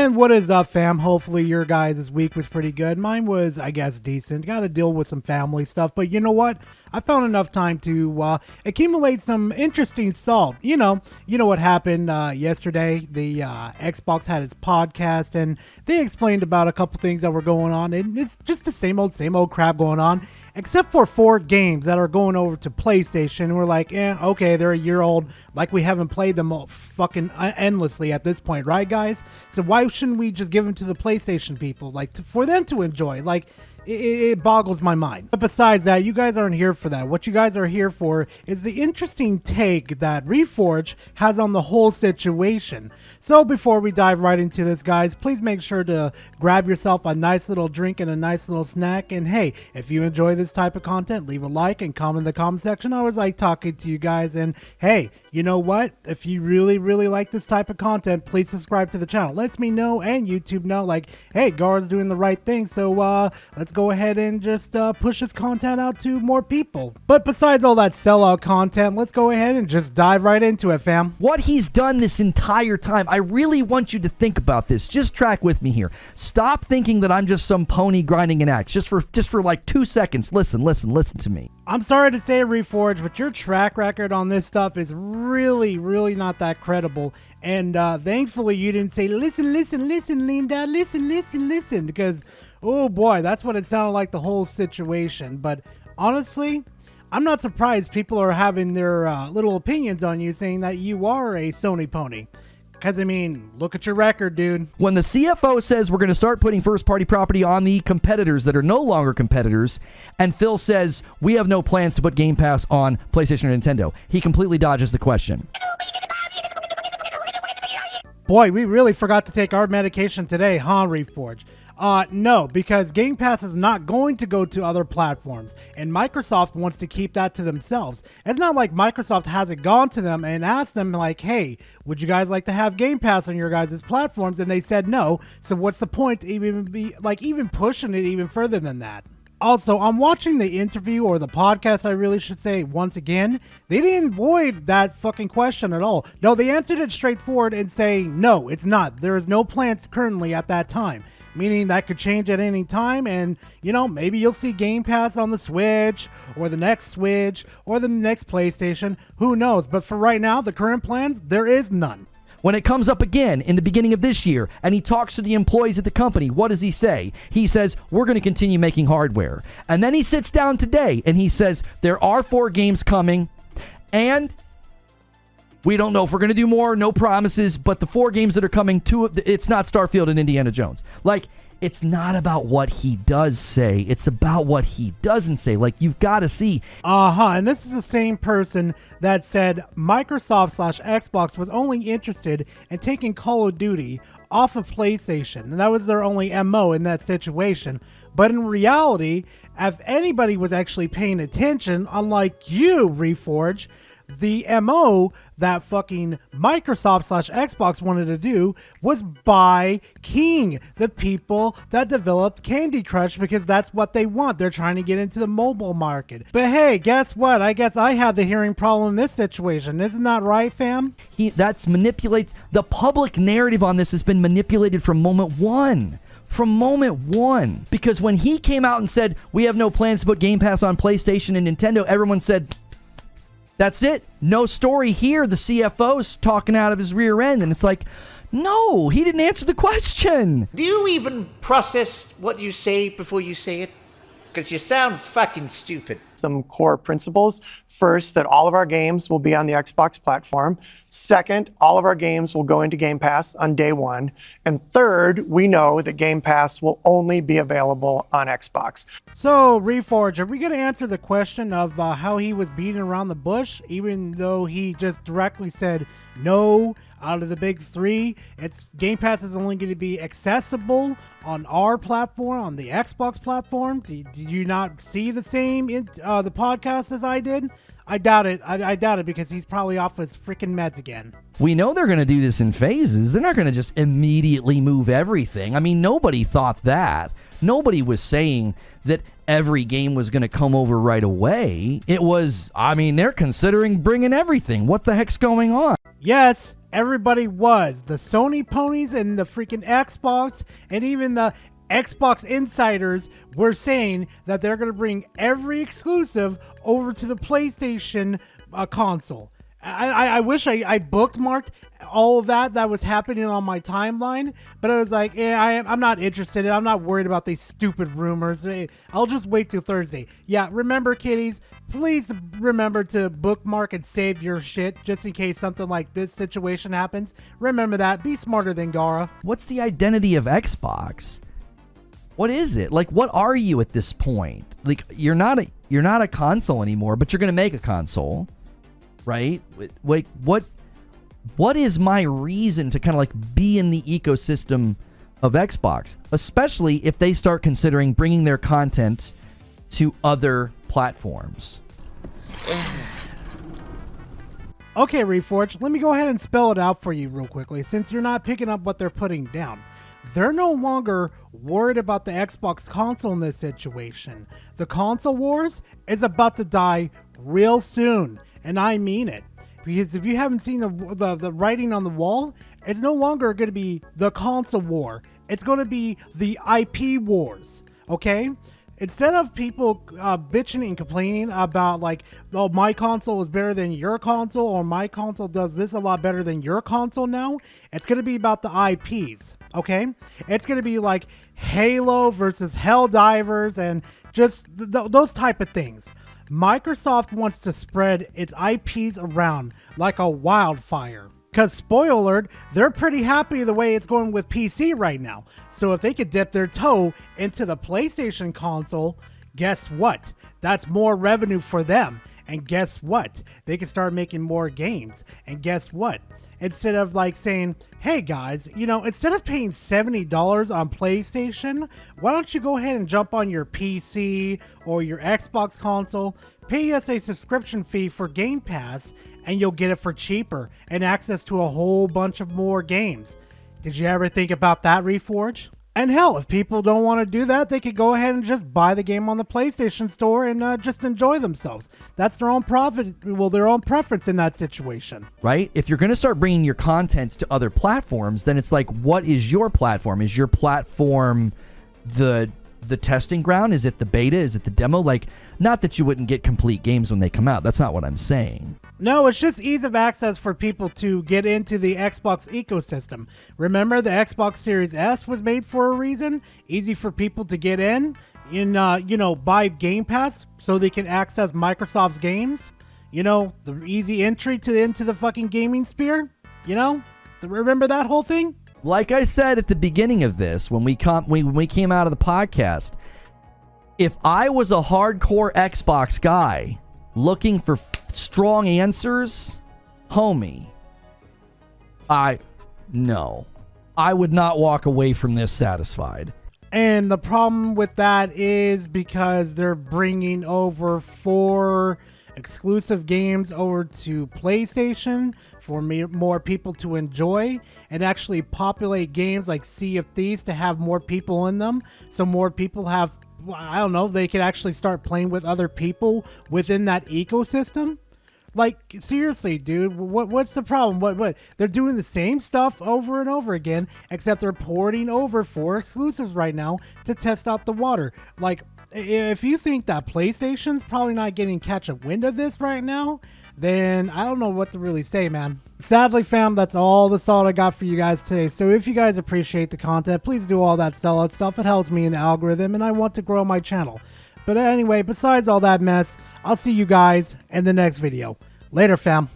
And what is up, fam? Hopefully your guys' week was pretty good. Mine was, I guess, decent. Got to deal with some family stuff, but you know what? I found enough time to accumulate some interesting salt. You know what happened yesterday. The Xbox had its podcast, and they explained about a couple things that were going on, and it's just the same old crap going on, except for 4 games that are going over to PlayStation. We're like, okay, they're a year old. Like, we haven't played them all fucking endlessly at this point, right, guys? So why shouldn't we just give them to the PlayStation people, like, for them to enjoy? Like, it boggles my mind. But besides that, you guys aren't here for that. What you guys are here for is the interesting take that Reforge has on the whole situation. So before we dive right into this, guys, please make sure to grab yourself a nice little drink and a nice little snack. And hey, if you enjoy this type of content, leave a like and comment in the comment section. I always like talking to you guys. And hey, you know what? If you really, really like this type of content, please subscribe to the channel. Lets me know and YouTube know, like, hey, Gar's doing the right thing. So let's go ahead and just push this content out to more people. But besides all that sellout content, let's go ahead and just dive right into it, fam. What he's done this entire time, I really want you to think about this. Just track with me here. Stop thinking that I'm just some pony grinding an axe. Just for like 2 seconds. Listen to me. I'm sorry to say, Reforge, but your track record on this stuff is really, really not that credible. And thankfully, you didn't say, listen, Linda, listen, because, oh boy, that's what it sounded like the whole situation. But honestly, I'm not surprised people are having their little opinions on you, saying that you are a Sony pony. Because, I mean, look at your record, dude. When the CFO says we're going to start putting first-party property on the competitors that are no longer competitors, and Phil says we have no plans to put Game Pass on PlayStation or Nintendo, he completely dodges the question. Boy, we really forgot to take our medication today, huh, Reforge? No, because Game Pass is not going to go to other platforms, and Microsoft wants to keep that to themselves. It's not like Microsoft hasn't gone to them and asked them, like, hey, would you guys like to have Game Pass on your guys' platforms? And they said no, so what's the point to even pushing it even further than that? Also, I'm watching the interview, or the podcast, I really should say, once again. They didn't avoid that fucking question at all. No, they answered it straightforward and say, no, it's not. There is no plans currently at that time. Meaning that could change at any time, and, you know, maybe you'll see Game Pass on the Switch, or the next Switch, or the next PlayStation. Who knows? But for right now, the current plans, there is none. When it comes up again in the beginning of this year and he talks to the employees at the company, what does he say? He says, we're going to continue making hardware. And then he sits down today and he says, there are 4 games coming and we don't know if we're going to do more, no promises, but the 4 games that are coming to, it's not Starfield and Indiana Jones. Like, it's not about what he does say. It's about what he doesn't say. Like, you've got to see. And this is the same person that said Microsoft/Xbox was only interested in taking Call of Duty off of PlayStation. And that was their only MO in that situation. But in reality, if anybody was actually paying attention, unlike you, Reforge, the MO that fucking Microsoft/Xbox wanted to do was buy King, the people that developed Candy Crush, because that's what they want. They're trying to get into the mobile market. But hey, guess what? I guess I have the hearing problem in this situation. Isn't that right, fam? That's manipulates the public narrative on this has been manipulated from moment one. Because when he came out and said, we have no plans to put Game Pass on PlayStation and Nintendo, everyone said, that's it. No story here. The CFO's talking out of his rear end. And it's like, no, he didn't answer the question. Do you even process what you say before you say it? Because you sound fucking stupid. Some core principles. First, that all of our games will be on the Xbox platform. Second, all of our games will go into Game Pass on day one. And third, we know that Game Pass will only be available on Xbox. So, Reforge, are we going to answer the question of how he was beating around the bush, even though he just directly said no? Out of the big 3, Game Pass is only going to be accessible on our platform, on the Xbox platform. Did you not see the same in the podcast as I did? I doubt it. I doubt it, because he's probably off his freaking meds again. We know they're going to do this in phases. They're not going to just immediately move everything. I mean, nobody thought that. Nobody was saying that every game was going to come over right away. It was, I mean, they're considering bringing everything. What the heck's going on? Yes, everybody was. The Sony ponies and the freaking Xbox and even the Xbox insiders were saying that they're going to bring every exclusive over to the PlayStation console. I wish I bookmarked all of that was happening on my timeline, but I was like, yeah, I'm not interested. I'm not worried about these stupid rumors. I'll just wait till Thursday. Yeah, remember, kiddies, please remember to bookmark and save your shit just in case something like this situation happens. Remember that. Be smarter than Gara. What's the identity of Xbox? What is it? Like, what are you at this point? Like, you're not a console anymore, but you're going to make a console. Right? Like, what is my reason to kind of like be in the ecosystem of Xbox, especially if they start considering bringing their content to other platforms? Okay, Reforge, let me go ahead and spell it out for you real quickly, since you're not picking up what they're putting down. They're no longer worried about the Xbox console in this situation. The console wars is about to die real soon. And I mean it, because if you haven't seen the writing on the wall, it's no longer going to be the console war. It's going to be the IP wars, okay? Instead of people bitching and complaining about like, oh, my console is better than your console, or my console does this a lot better than your console now, it's going to be about the IPs, okay? It's going to be like Halo versus Helldivers and just those type of things. Microsoft wants to spread its IPs around like a wildfire. Because, spoiler alert, they're pretty happy the way it's going with PC right now. So if they could dip their toe into the PlayStation console, guess what? That's more revenue for them. And guess what? They can start making more games. And guess what? Instead of like saying, hey guys, instead of paying $70 on PlayStation, why don't you go ahead and jump on your PC or your Xbox console, pay us a subscription fee for Game Pass, and you'll get it for cheaper and access to a whole bunch of more games. Did you ever think about that, Reforge? And hell, if people don't want to do that, they could go ahead and just buy the game on the PlayStation Store and just enjoy themselves. That's their own their own preference in that situation. Right? If you're going to start bringing your contents to other platforms, then it's like, what is your platform? Is your platform the testing ground? Is it the beta? Is it the demo? Like, not that you wouldn't get complete games when they come out. That's not what I'm saying. No, it's just ease of access for people to get into the Xbox ecosystem. Remember, the Xbox Series S was made for a reason. Easy for people to get in buy Game Pass so they can access Microsoft's games. The easy entry into the fucking gaming sphere. Remember that whole thing? Like I said at the beginning of this, when we came out of the podcast, if I was a hardcore Xbox guy looking for strong answers, homie, I would not walk away from this satisfied. And the problem with that is because they're bringing over 4 exclusive games over to PlayStation for more people to enjoy and actually populate games like Sea of Thieves to have more people in them. So more people have, I don't know, they could actually start playing with other people within that ecosystem. Like, seriously, dude, what's the problem? What? They're doing the same stuff over and over again, except they're porting over 4 exclusives right now to test out the water. Like, if you think that PlayStation's probably not getting catch a wind of this right now, then I don't know what to really say, man. Sadly, fam, that's all the salt I got for you guys today. So if you guys appreciate the content, please do all that sellout stuff. It helps me in the algorithm, and I want to grow my channel. But anyway, besides all that mess, I'll see you guys in the next video. Later, fam.